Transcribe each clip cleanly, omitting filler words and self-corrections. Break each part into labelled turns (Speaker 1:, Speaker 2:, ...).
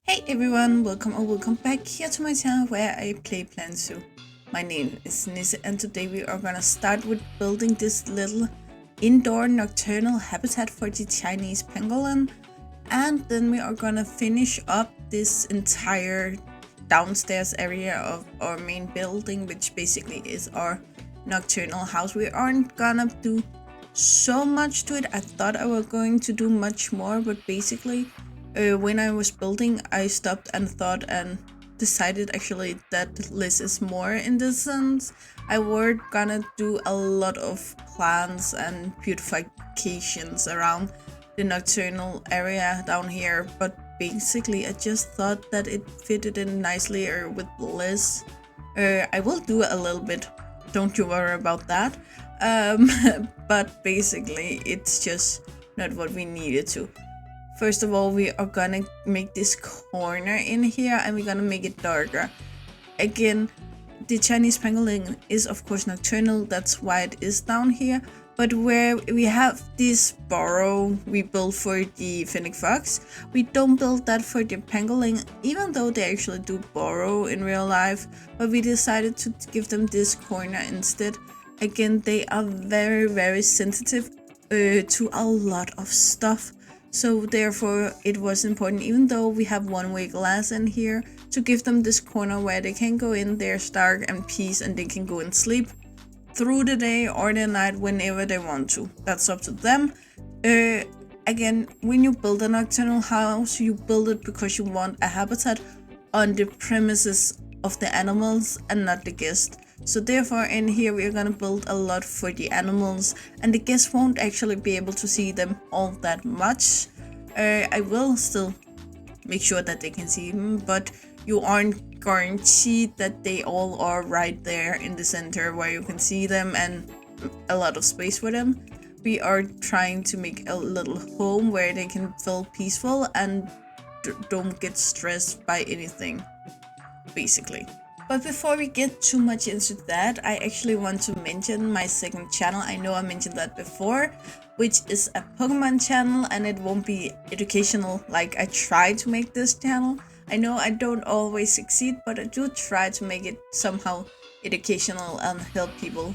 Speaker 1: Hey everyone, welcome back here to my channel where I play PineHut Zoo. My name is Nisse and today we are gonna start with building this little indoor nocturnal habitat for the Chinese pangolin, and then we are gonna finish up this entire downstairs area of our main building, which basically is our nocturnal house. We aren't gonna do so much to it. I thought I was going to do much more, but basically when I was building, I stopped and thought and decided actually that less is more in this sense. I were gonna do a lot of plants and beautifications around the nocturnal area down here, but basically I just thought that it fitted in nicely with less. I will do a little bit, don't you worry about that. But basically it's just not what we needed to. First of all, we are gonna make this corner in here and we're gonna make it darker. Again, the Chinese pangolin is of course nocturnal, that's why it is down here. But where we have this burrow we built for the fennec fox, we don't build that for the pangolin, even though they actually do burrow in real life. But we decided to give them this corner instead. Again, they are very sensitive to a lot of stuff. So therefore it was important, even though we have one-way glass in here, to give them this corner where they can go in there stark and peace, and they can go and sleep through the day or the night whenever they want to. That's up to them. Again, when you build a nocturnal house, you build it because you want a habitat on the premises of the animals and not the guest. So therefore in here we are gonna build a lot for the animals, and the guests won't actually be able to see them all that much. I will still make sure that they can see them, but you aren't guaranteed that they all are right there in the center where you can see them and a lot of space for them. We are trying to make a little home where they can feel peaceful and don't get stressed by anything, basically. But before we get too much into that, I actually want to mention my second channel. I know I mentioned that before, which is a Pokemon channel, and it won't be educational like I try to make this channel. I know I don't always succeed, but I do try to make it somehow educational and help people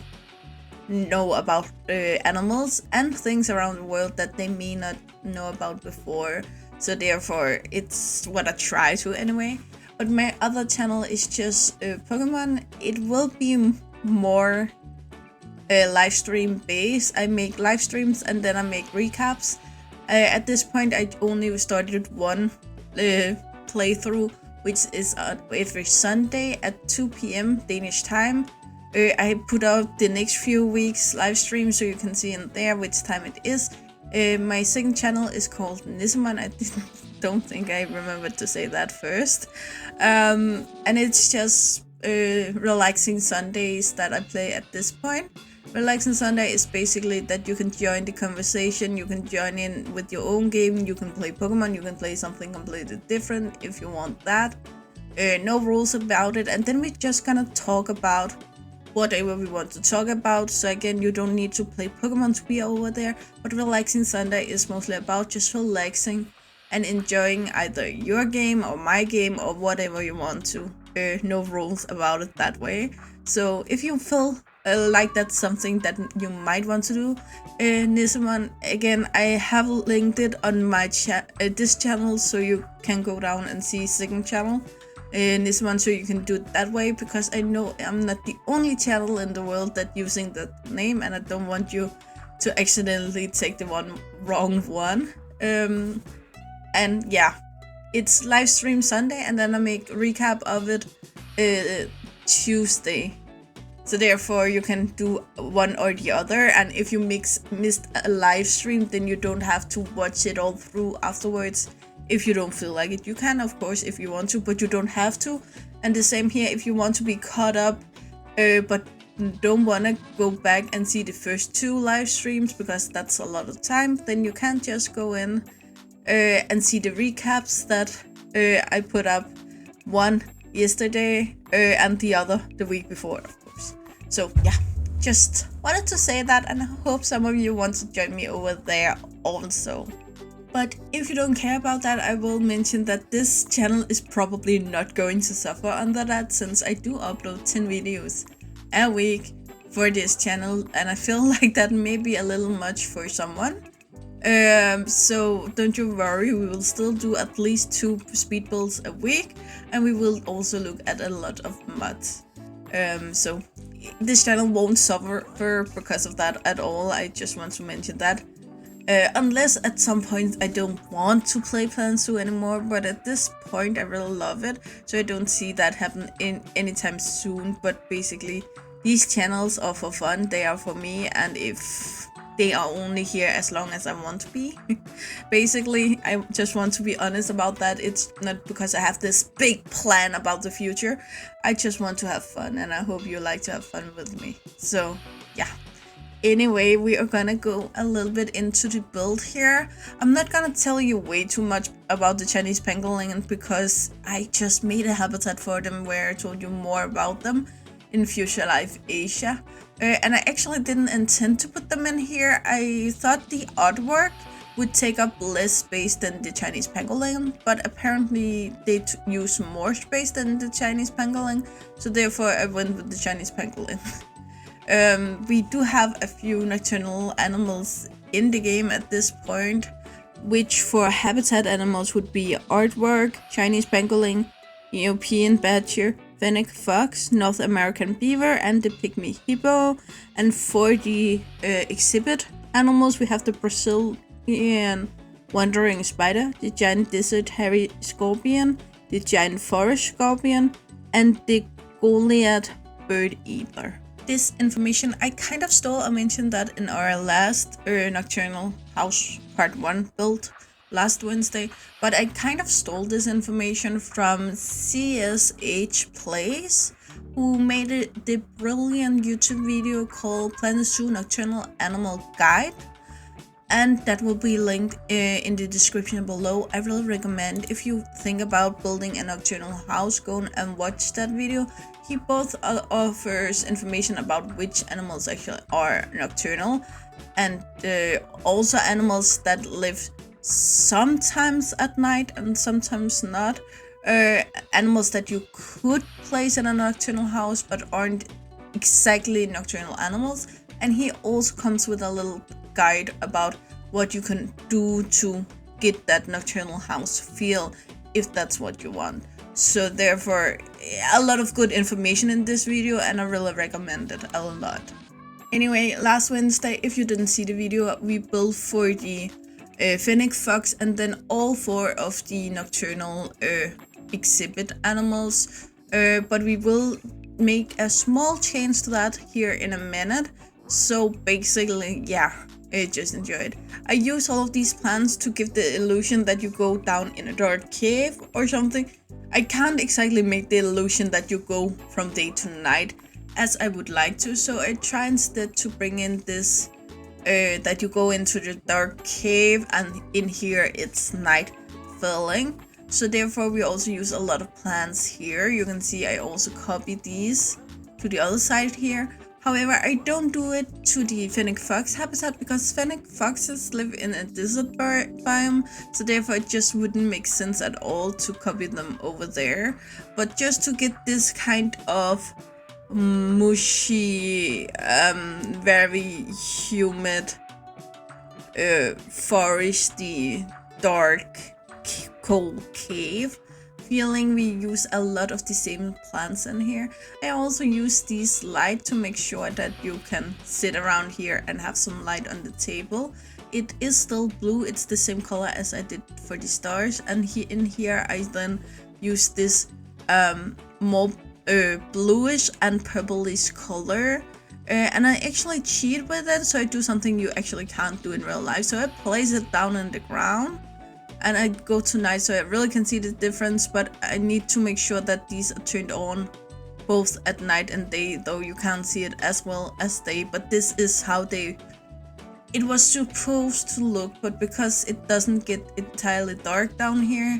Speaker 1: know about animals and things around the world that they may not know about before. So therefore, it's what I try to anyway. But my other channel is just Pokemon. It will be more live stream based. I make live streams and then I make recaps. At this point I only started one playthrough, which is every Sunday at 2 p.m. Danish time. I put out the next few weeks live stream so you can see in there which time it is. My second channel is called Nisseman. I don't think I remembered to say that first. And it's just relaxing Sundays that I play at this point. Relaxing Sunday is basically that you can join the conversation, you can join in with your own game, you can play Pokemon, you can play something completely different if you want that. No rules about it, and then we're just gonna talk about whatever we want to talk about. So again, you don't need to play Pokemon to be over there, but Relaxing Sunday is mostly about just relaxing and enjoying either your game or my game or whatever you want to. No rules about it that way. So if you feel like that's something that you might want to do, Nisseman, again, I have linked it on my this channel, so you can go down and see second channel, Nisseman, so you can do it that way, because I know I'm not the only channel in the world that using that name, and I don't want you to accidentally take the wrong one. And yeah, it's live stream Sunday, and then I make a recap of it Tuesday. So therefore you can do one or the other, and if you missed a live stream, then you don't have to watch it all through afterwards. If you don't feel like it, you can of course if you want to, but you don't have to. And the same here, if you want to be caught up but don't want to go back and see the first two live streams because that's a lot of time, then you can just go in and see the recaps that I put up, one yesterday and the other the week before, of course. So yeah, just wanted to say that, and I hope some of you want to join me over there also. But if you don't care about that, I will mention that this channel is probably not going to suffer under that, since I do upload 10 videos a week for this channel, and I feel like that may be a little much for someone. So don't you worry, we will still do at least 2 speed builds a week, and we will also look at a lot of mods. So this channel won't suffer because of that at all. I just want to mention that. Unless at some point I don't want to play Planet Zoo anymore, but at this point I really love it, so I don't see that happen in anytime soon. But basically, these channels are for fun, they are for me, and if they are only here as long as I want to be. Basically, I just want to be honest about that. It's not because I have this big plan about the future. I just want to have fun, and I hope you like to have fun with me. So yeah. Anyway, we are gonna go a little bit into the build here. I'm not gonna tell you way too much about the Chinese Pangolin because I just made a habitat for them where I told you more about them in Future Life Asia. And I actually didn't intend to put them in here. I thought the artwork would take up less space than the Chinese Pangolin, but apparently they use more space than the Chinese Pangolin, so therefore I went with the Chinese Pangolin. We do have a few nocturnal animals in the game at this point, which for habitat animals would be artwork, Chinese Pangolin, European badger, fennec fox, North American beaver, and the pygmy hippo. And for the exhibit animals, we have the Brazilian wandering spider, the giant desert hairy scorpion, the giant forest scorpion, and the Goliath bird eater. This information I kind of stole. I mentioned that in our last Nocturnal House Part 1 build last Wednesday, but I kind of stole this information from ZSHplays, who made the brilliant YouTube video called Planet Zoo Nocturnal Animal Guide, and that will be linked in the description below. I really recommend, if you think about building a nocturnal house, go and watch that video. He both offers information about which animals actually are nocturnal, and also animals that live sometimes at night and sometimes not. Animals that you could place in a nocturnal house but aren't exactly nocturnal animals. And he also comes with a little guide about what you can do to get that nocturnal house feel, if that's what you want. So therefore, a lot of good information in this video, and I really recommend it a lot. Anyway, last Wednesday, if you didn't see the video, we built for the fennec fox and then all 4 of the nocturnal exhibit animals. But we will make a small change to that here in a minute. So basically, yeah, just enjoy it. I use all of these plants to give the illusion that you go down in a dark cave or something. I can't exactly make the illusion that you go from day to night as I would like to, so I try instead to bring in this that you go into the dark cave and in here it's night filling. So therefore we also use a lot of plants here. You can see I also copied these to the other side here. However, I don't do it to the fennec fox habitat because fennec foxes live in a desert biome, so therefore it just wouldn't make sense at all to copy them over there. But just to get this kind of mushy, very humid, foresty, dark, cold cave feeling, we use a lot of the same plants in here. I also use these light to make sure that you can sit around here and have some light on the table. It is still blue, it's the same color as I did for the stars, and in here I then use this more bluish and purplish color, and I actually cheat with it, so I do something you actually can't do in real life. So I place it down on the ground and I go to night so I really can see the difference, but I need to make sure that these are turned on both at night and day, though you can't see it as well as day. But this is how it was supposed to look, but because it doesn't get entirely dark down here,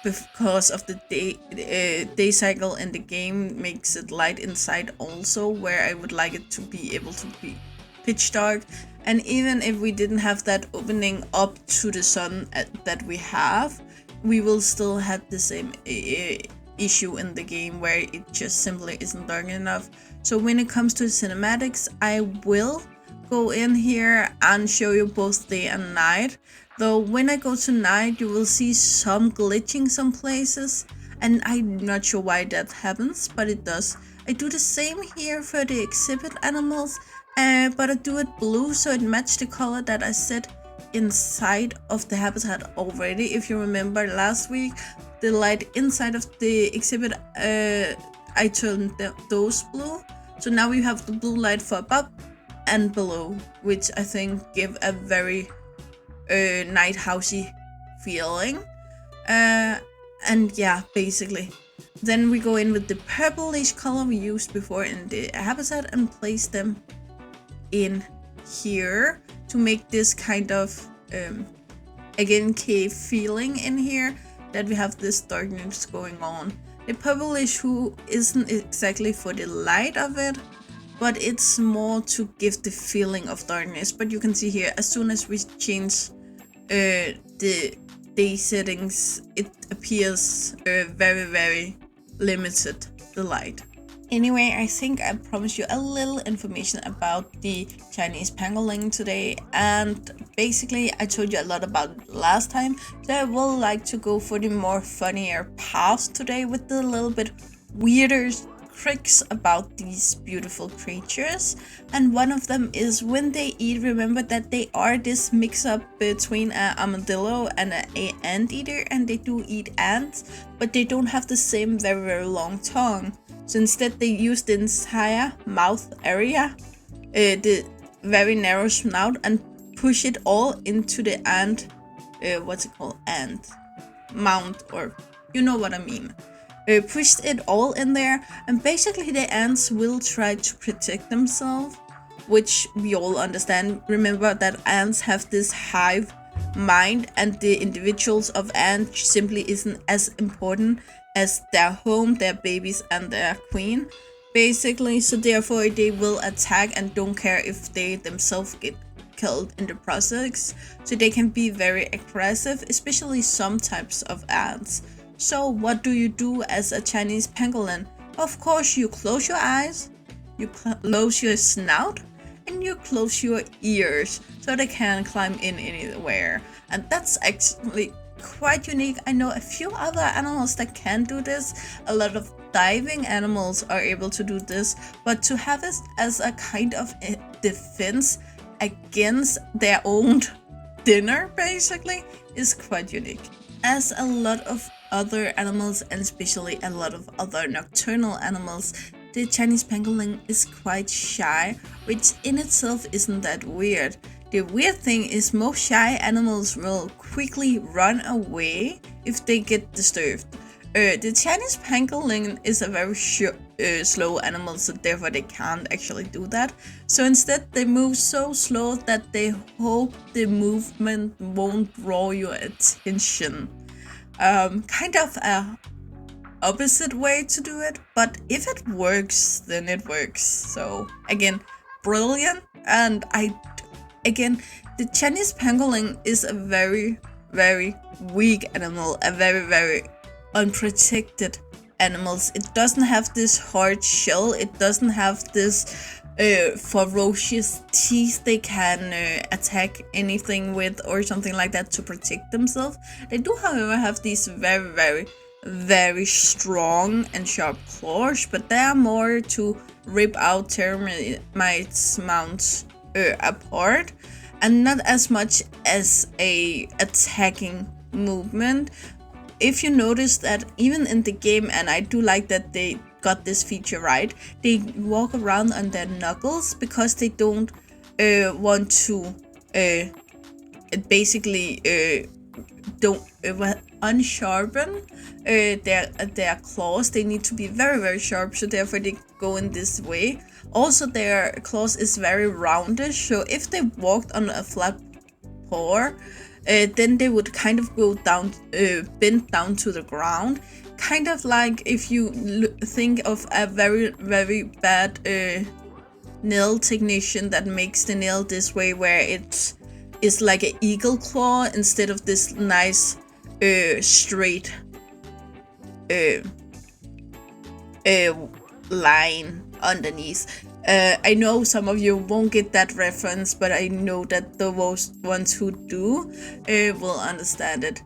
Speaker 1: because of the day cycle in the game makes it light inside also, where I would like it to be able to be pitch dark. And even if we didn't have that opening up to the sun that we have, we will still have the same issue in the game where it just simply isn't dark enough. So when it comes to cinematics, I will go in here and show you both day and night. Though when I go to night, you will see some glitching some places, and I'm not sure why that happens, but it does. I do the same here for the exhibit animals, but I do it blue so it matches the color that I set inside of the habitat already. If you remember last week, the light inside of the exhibit, I turned those blue. So now we have the blue light for above and below, which I think give a very night housey feeling. And yeah, basically. Then we go in with the purplish color we used before in the habitat and place them in here to make this kind of again cave feeling in here, that we have this darkness going on. The purplish hue isn't exactly for the light of it, but it's more to give the feeling of darkness. But you can see here, as soon as we change the day settings, it appears very limited, the light. Anyway, I think I promised you a little information about the Chinese Pangolin today, and basically I told you a lot about it last time, so I will like to go for the more funnier parts today with the little bit weirder tricks about these beautiful creatures. And one of them is when they eat, remember that they are this mix up between an armadillo and an anteater, and they do eat ants, but they don't have the same very long tongue. So instead they use the entire mouth area, the very narrow snout, and push it all into the ant, what's it called, ant mount, or you know what I mean. Pushed it all in there, and basically the ants will try to protect themselves, which we all understand. Remember that ants have this hive mind, and the individuals of ants simply isn't as important as their home, their babies, and their queen, basically. So therefore they will attack and don't care if they themselves get killed in the process. So they can be very aggressive, especially some types of ants. So what do you do as a Chinese pangolin? Of course, you close your eyes, you close your snout, and you close your ears so they can't climb in anywhere. And that's actually quite unique. I know a few other animals that can do this. A lot of diving animals are able to do this, but to have it as a kind of a defense against their own dinner basically is quite unique. As a lot of other animals, and especially a lot of other nocturnal animals, the Chinese pangolin is quite shy, which in itself isn't that weird. The weird thing is most shy animals will quickly run away if they get disturbed. The Chinese pangolin is a very slow animal, so therefore they can't actually do that. So instead they move so slow that they hope the movement won't draw your attention. Kind of a opposite way to do it, but if it works, then it works. So again, brilliant. And again, the Chinese pangolin is a very weak animal, a very unprotected animals. It doesn't have this hard shell, it doesn't have this ferocious teeth they can attack anything with or something like that to protect themselves. They do however have these very strong and sharp claws, but they are more to rip out termites mounts apart, and not as much as a attacking movement. If you notice that even in the game, and I do like that they got this feature right, they walk around on their knuckles because they don't want to basically don't unsharpen their claws. They need to be very sharp, so therefore they go in this way. Also their claws is very roundish, so if they walked on a flat paw, then they would kind of go down, bend down to the ground, kind of like if you think of a very bad nail technician that makes the nail this way, where it is like an eagle claw instead of this nice straight line underneath. I know some of you won't get that reference, but I know that the ones who do will understand it.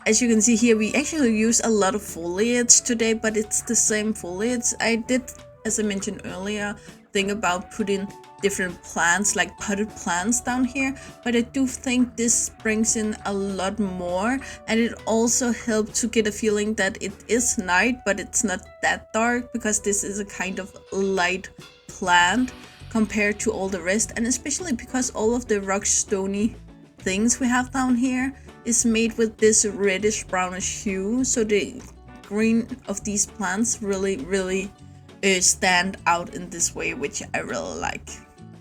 Speaker 1: As you can see here, we actually use a lot of foliage today, but it's the same foliage. I did, as I mentioned earlier, think about putting different plants, like potted plants down here, but I do think this brings in a lot more, and it also helped to get a feeling that it is night, but it's not that dark, because this is a kind of light plant compared to all the rest, and especially because all of the rock stony things we have down here is made with this reddish brownish hue, so the green of these plants really stand out in this way, which I really like.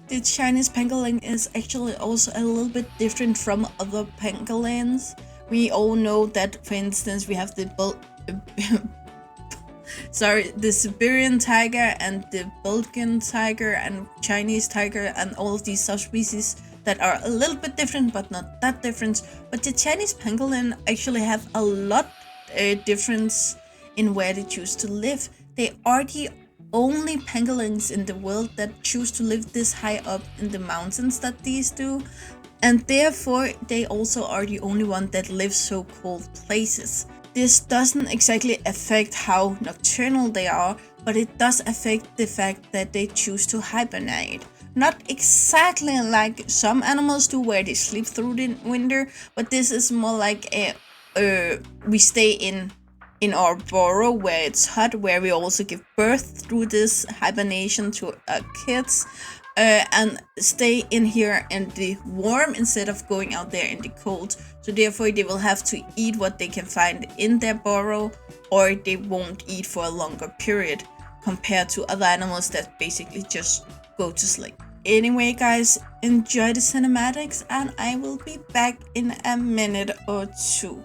Speaker 1: The Chinese pangolin is actually also a little bit different from other pangolins. We all know that, for instance, we have the the Siberian tiger and the Bulgarian tiger and Chinese tiger and all of these subspecies that are a little bit different, but not that different. But the Chinese pangolin actually have a lot difference in where they choose to live. They are the only pangolins in the world that choose to live this high up in the mountains that these do, and therefore they also are the only one that live so cold places. This doesn't exactly affect how nocturnal they are, but it does affect the fact that they choose to hibernate. Not exactly like some animals do, where they sleep through the winter, but this is more like we stay in our burrow where it's hot, where we also give birth through this hibernation to our kids, and stay in here in the warm instead of going out there in the cold. So therefore they will have to eat what they can find in their burrow, or they won't eat for a longer period, compared to other animals that basically just go to sleep. Anyway guys, enjoy the cinematics, and I will be back in a minute or two.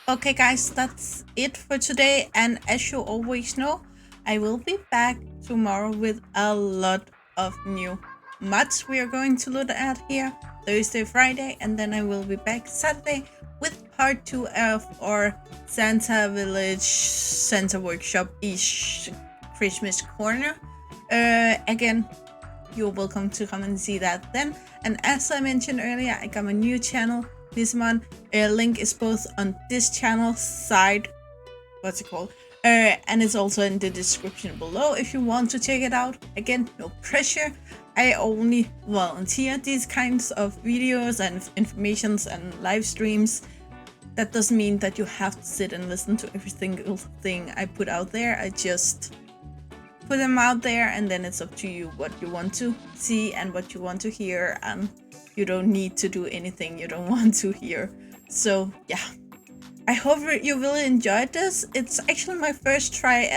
Speaker 1: Okay guys, that's it for today, and as you always know, I will be back tomorrow with a lot of new mods we are going to look at here, Thursday, Friday, and then I will be back Saturday with part 2 of our Santa Village, Santa Workshop-ish Christmas corner. Again, you're welcome to come and see that then. And as I mentioned earlier, I got a new channel this month. A link is both on this channel side, what's it called, and it's also in the description below if you want to check it out. Again, no pressure. I only volunteer these kinds of videos and informations and live streams. That doesn't mean that you have to sit and listen to every single thing I put out there. I just put them out there, and then it's up to you what you want to see and what you want to hear, and you don't need to do anything you don't want to hear. So yeah, I hope you really enjoyed this. It's actually my first try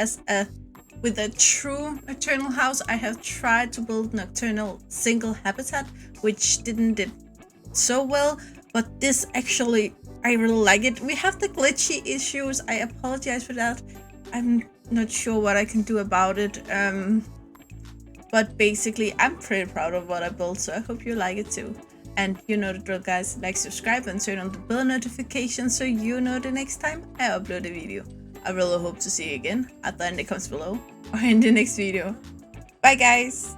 Speaker 1: with a true nocturnal house. I have tried to build nocturnal single habitat, which did so well, but this actually, I really like it. We have the glitchy issues. I apologize for that. I'm not sure what I can do about it. But basically, I'm pretty proud of what I built, so I hope you like it too. And you know the drill, guys. Like, subscribe, and turn on the bell notification so you know the next time I upload a video. I really hope to see you again at the end, it comes below, or in the next video. Bye, guys!